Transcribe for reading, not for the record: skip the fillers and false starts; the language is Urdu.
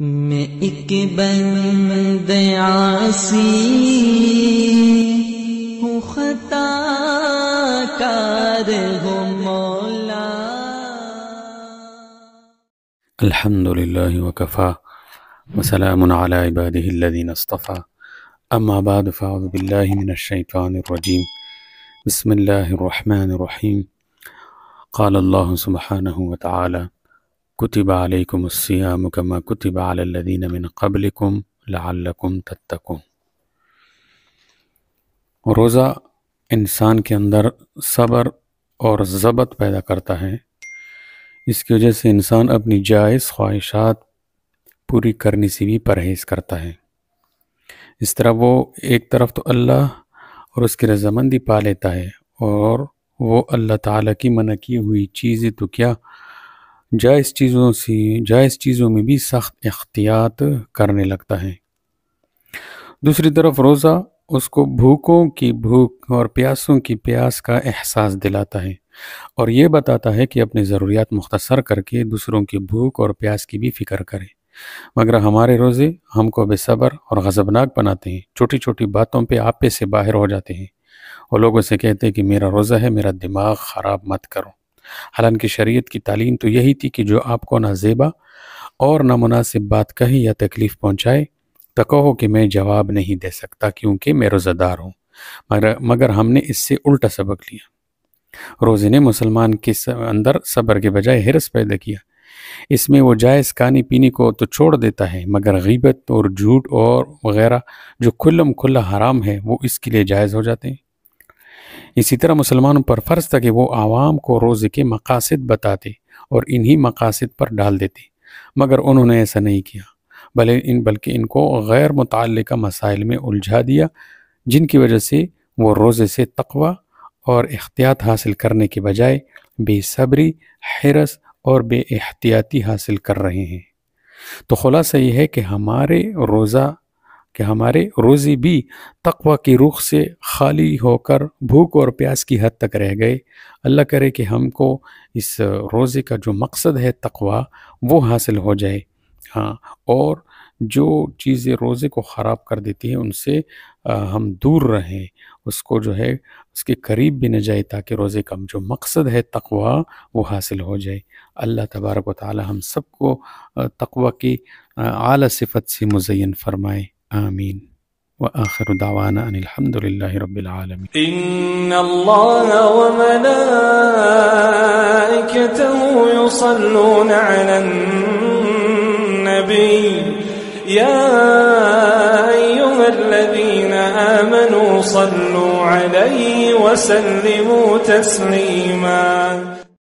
میں ایک بند عاصی ہوں، خطا کار ہوں مولا۔ الحمد للہ وکفا وسلام علی عبادہ الذین اصطفى، اما بعد فاعوذ باللہ من الشیطان الرجیم، بسم اللہ الرحمن الرحیم۔ قال اللہ سبحانہ وتعالی کتب علیکم الصیام کما کتب علی الذین من قبلکم لعلکم تتقون۔ روزہ انسان کے اندر صبر اور ضبط پیدا کرتا ہے، اس کی وجہ سے انسان اپنی جائز خواہشات پوری کرنے سے بھی پرہیز کرتا ہے۔ اس طرح وہ ایک طرف تو اللہ اور اس کی رضامندی پا لیتا ہے، اور وہ اللہ تعالیٰ کی منع کی ہوئی چیزیں تو کیا، جائز چیزوں میں بھی سخت احتیاط کرنے لگتا ہے۔ دوسری طرف روزہ اس کو بھوکوں کی بھوک اور پیاسوں کی پیاس کا احساس دلاتا ہے، اور یہ بتاتا ہے کہ اپنی ضروریات مختصر کر کے دوسروں کی بھوک اور پیاس کی بھی فکر کرے۔ مگر ہمارے روزے ہم کو بے صبر اور غضبناک بناتے ہیں، چھوٹی چھوٹی باتوں پہ آپے سے باہر ہو جاتے ہیں، اور لوگوں سے کہتے ہیں کہ میرا روزہ ہے، میرا دماغ خراب مت کرو۔ حالانکہ شریعت کی تعلیم تو یہی تھی کہ جو آپ کو نہ زیبا اور نہ مناسب بات کہے یا تکلیف پہنچائے تو کہو کہ میں جواب نہیں دے سکتا کیونکہ میں روزہ دار ہوں۔ مگر ہم نے اس سے الٹا سبق لیا۔ روزے نے مسلمان کے اندر صبر کے بجائے حرص پیدا کیا۔ اس میں وہ جائز کھانے پینے کو تو چھوڑ دیتا ہے، مگر غیبت اور جھوٹ اور وغیرہ جو کھلم کھلا حرام ہے وہ اس کے لیے جائز ہو جاتے ہیں۔ اسی طرح مسلمانوں پر فرض تھا کہ وہ عوام کو روزے کے مقاصد بتاتے اور انہی مقاصد پر ڈال دیتے، مگر انہوں نے ایسا نہیں کیا، بلکہ ان کو غیر متعلقہ مسائل میں الجھا دیا، جن کی وجہ سے وہ روزے سے تقوی اور احتیاط حاصل کرنے کے بجائے بے صبری، حرص اور بے احتیاطی حاصل کر رہے ہیں۔ تو خلاصہ یہ ہے کہ ہمارے روزے بھی تقوی کی روح سے خالی ہو کر بھوک اور پیاس کی حد تک رہ گئے۔ اللہ کرے کہ ہم کو اس روزے کا جو مقصد ہے تقوی وہ حاصل ہو جائے، ہاں، اور جو چیزیں روزے کو خراب کر دیتی ہیں ان سے ہم دور رہیں، اس کو جو ہے اس کے قریب بھی نہ جائے، تاکہ روزے کا جو مقصد ہے تقوی وہ حاصل ہو جائے۔ اللہ تبارک و تعالی ہم سب کو تقوی کی اعلیٰ صفت سے مزین فرمائے، آمین۔ وآخر دعوانا ان الحمد للہ رب العالمین۔ ان اللہ وملائکته یصلون علی النبی یا ایها الذین آمنوا صلوا علیہ وسلموا تسلیما۔